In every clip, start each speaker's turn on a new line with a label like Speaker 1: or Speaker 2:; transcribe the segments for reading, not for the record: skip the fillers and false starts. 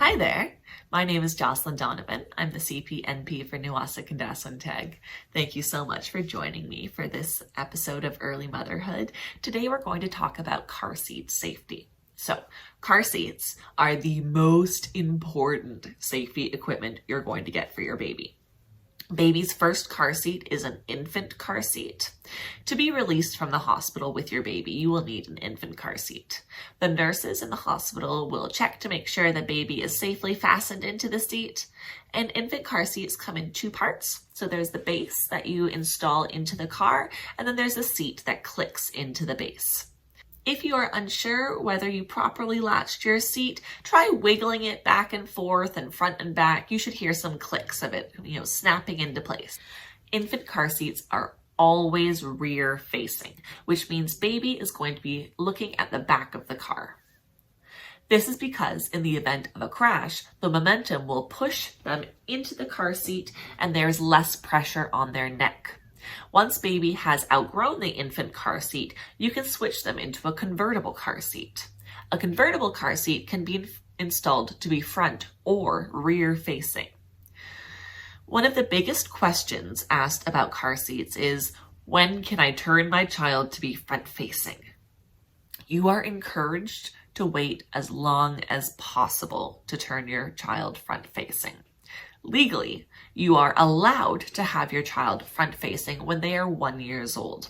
Speaker 1: Hi there. My name is Jocelyn Donovan. I'm the CPNP for Nuwasak and Daswantag. Thank you so much for joining me for this episode of Early Motherhood. Today we're going to talk about car seat safety. So, car seats are the most important safety equipment you're going to get for your baby. Baby's first car seat is an infant car seat. To be released from the hospital with your baby, you will need an infant car seat. The nurses in the hospital will check to make sure the baby is safely fastened into the seat. And infant car seats come in two parts. So there's the base that you install into the car, and then there's a seat that clicks into the base. If you are unsure whether you properly latched your seat, try wiggling it back and forth and front and back. You should hear some clicks of it, snapping into place. Infant car seats are always rear facing, which means baby is going to be looking at the back of the car. This is because in the event of a crash, the momentum will push them into the car seat and there's less pressure on their neck. Once baby has outgrown the infant car seat, you can switch them into a convertible car seat. A convertible car seat can be installed to be front or rear facing. One of the biggest questions asked about car seats is, when can I turn my child to be front facing? You are encouraged to wait as long as possible to turn your child front facing. Legally, you are allowed to have your child front-facing when they are 1 year old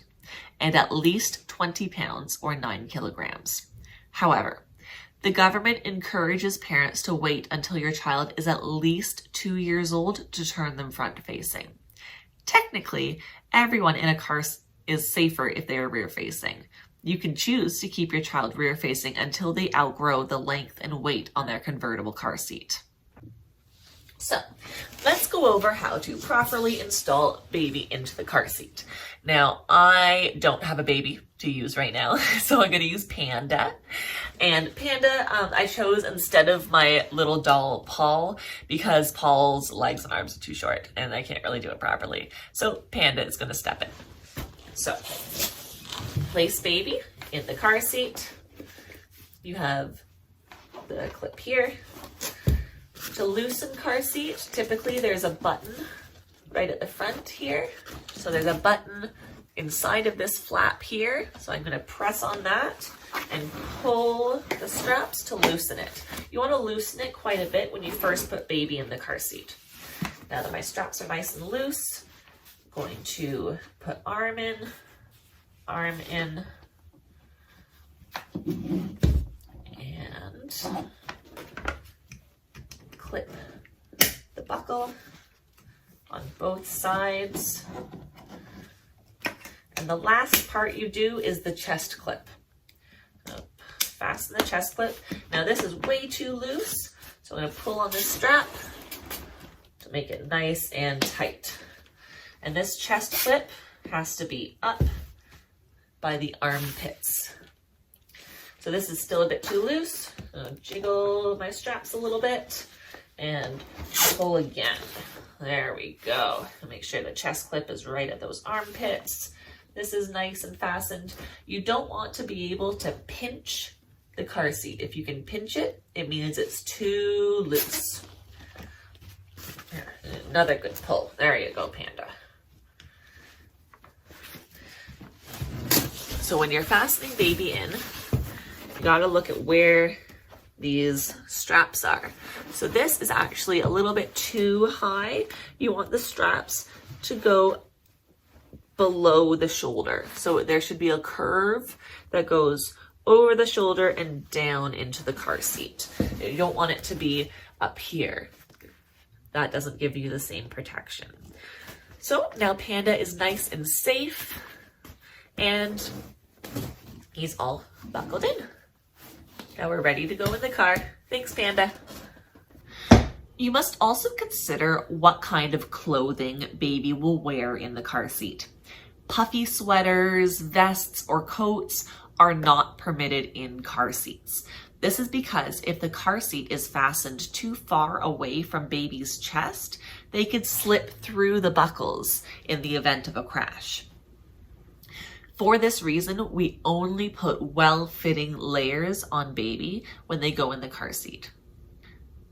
Speaker 1: and at least 20 pounds or 9 kilograms. However, the government encourages parents to wait until your child is at least 2 years old to turn them front-facing. Technically, everyone in a car is safer if they are rear-facing. You can choose to keep your child rear-facing until they outgrow the length and weight on their convertible car seat. So, let's go over how to properly install baby into the car seat. Now, I don't have a baby to use right now, so I'm going to use Panda. And Panda, I chose instead of my little doll, Paul, because Paul's legs and arms are too short, and I can't really do it properly. So, Panda is going to step in. So, place baby in the car seat. You have the clip here. To loosen car seat, typically there's a button right at the front here. So there's a button inside of this flap here. So I'm going to press on that and pull the straps to loosen it. You want to loosen it quite a bit when you first put baby in the car seat. Now that my straps are nice and loose, I'm going to put arm in, and clip the buckle on both sides. And the last part you do is the chest clip. So fasten the chest clip. Now this is way too loose, so I'm going to pull on this strap to make it nice and tight. And this chest clip has to be up by the armpits. So this is still a bit too loose. I'm going to jiggle my straps a little bit and pull again. There we go. Make sure the chest clip is right at those armpits. This is nice and fastened. You don't want to be able to pinch the car seat. If you can pinch it, it means it's too loose. Another good pull. There you go, Panda. So when you're fastening baby in, you gotta look at where these straps are. So this is actually a little bit too high. You want the straps to go below the shoulder. So there should be a curve that goes over the shoulder and down into the car seat. You don't want it to be up here. That doesn't give you the same protection. So now Panda is nice and safe, and he's all buckled in. Now we're ready to go in the car. Thanks, Panda. You must also consider what kind of clothing baby will wear in the car seat. Puffy sweaters, vests, or coats are not permitted in car seats. This is because if the car seat is fastened too far away from baby's chest, they could slip through the buckles in the event of a crash. For this reason, we only put well-fitting layers on baby when they go in the car seat.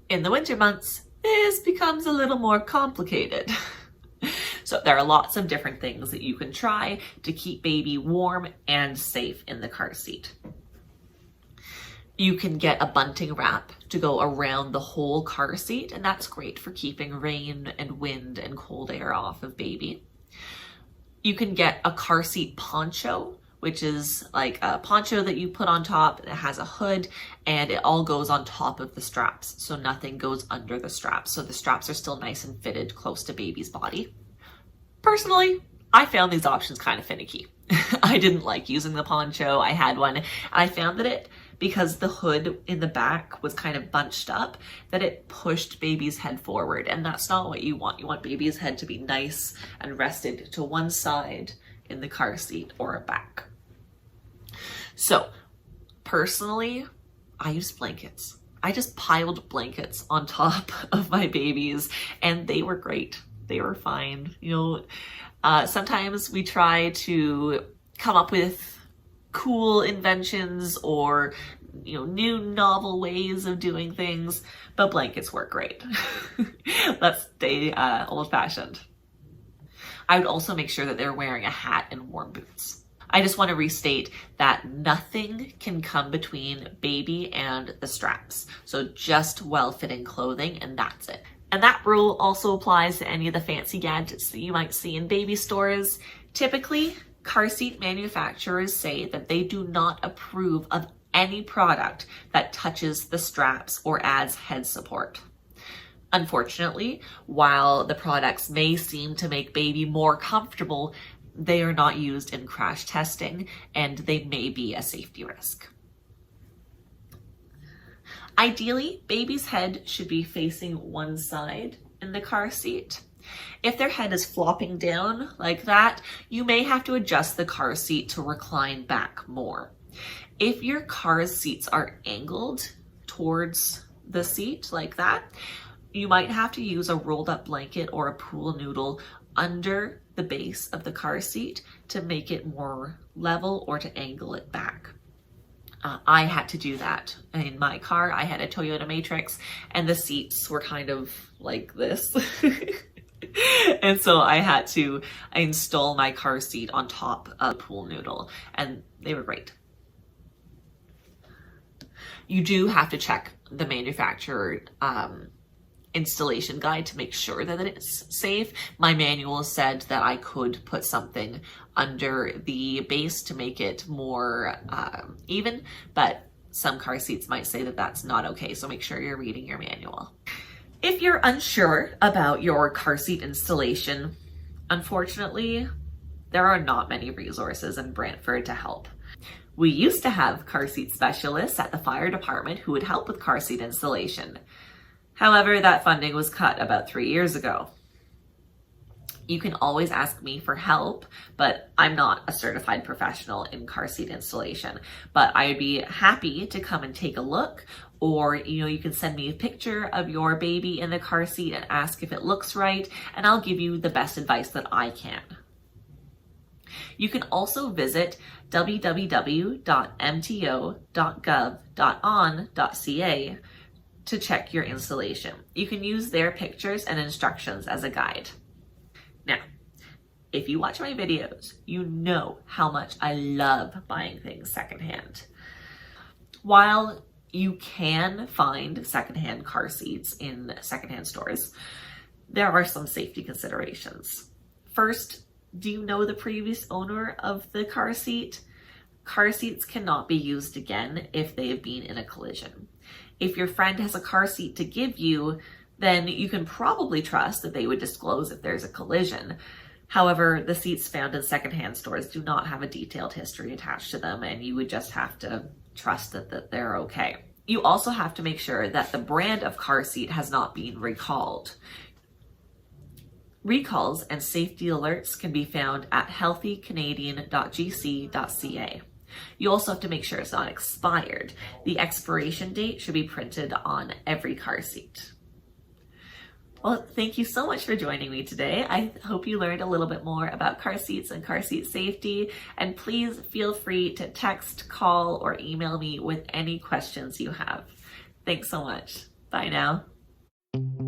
Speaker 1: In the winter months, this becomes a little more complicated. So there are lots of different things that you can try to keep baby warm and safe in the car seat. You can get a bunting wrap to go around the whole car seat, and that's great for keeping rain and wind and cold air off of baby. You can get a car seat poncho, which is like a poncho that you put on top. It has a hood and it all goes on top of the straps, so nothing goes under the straps. So the straps are still nice and fitted close to baby's body. Personally, I found these options kind of finicky. I didn't like using the poncho. I had one and I found that because the hood in the back was kind of bunched up, that it pushed baby's head forward, and that's not what you want. You want baby's head to be nice and rested to one side in the car seat or back. So personally, I used blankets. I just piled blankets on top of my babies and they were great. They were fine. Sometimes we try to come up with cool inventions or new novel ways of doing things, but blankets work great. Let's stay old-fashioned. I would also make sure that they're wearing a hat and warm boots. I just want to restate that nothing can come between baby and the straps. So just well-fitting clothing, and that's it. And that rule also applies to any of the fancy gadgets that you might see in baby stores. Typically, car seat manufacturers say that they do not approve of any product that touches the straps or adds head support. Unfortunately, while the products may seem to make baby more comfortable, they are not used in crash testing and they may be a safety risk. Ideally, baby's head should be facing one side in the car seat. If their head is flopping down like that, you may have to adjust the car seat to recline back more. If your car seats are angled towards the seat like that, you might have to use a rolled up blanket or a pool noodle under the base of the car seat to make it more level or to angle it back. I had to do that in my car. I had a Toyota Matrix and the seats were kind of like this. And so I had to install my car seat on top of a pool noodle and they were great. You do have to check the manufacturer installation guide to make sure that it's safe. My manual said that I could put something under the base to make it more even, but some car seats might say that that's not okay, so make sure you're reading your manual. If you're unsure about your car seat installation, unfortunately, there are not many resources in Brantford to help. We used to have car seat specialists at the fire department who would help with car seat installation. However, that funding was cut about 3 years ago. You can always ask me for help, but I'm not a certified professional in car seat installation. But I'd be happy to come and take a look, or you can send me a picture of your baby in the car seat and ask if it looks right, and I'll give you the best advice that I can. You can also visit www.mto.gov.on.ca to check your installation. You can use their pictures and instructions as a guide. Now, if you watch my videos, you know how much I love buying things secondhand. While you can find secondhand car seats in secondhand stores, there are some safety considerations. First, do you know the previous owner of the car seat? Car seats cannot be used again if they have been in a collision. If your friend has a car seat to give you, then you can probably trust that they would disclose if there's a collision. However, the seats found in secondhand stores do not have a detailed history attached to them, and you would just have to trust that they're okay. You also have to make sure that the brand of car seat has not been recalled. Recalls and safety alerts can be found at healthycanadian.gc.ca. You also have to make sure it's not expired. The expiration date should be printed on every car seat. Well, thank you so much for joining me today. I hope you learned a little bit more about car seats and car seat safety. And please feel free to text, call, or email me with any questions you have. Thanks so much. Bye now.
Speaker 2: you.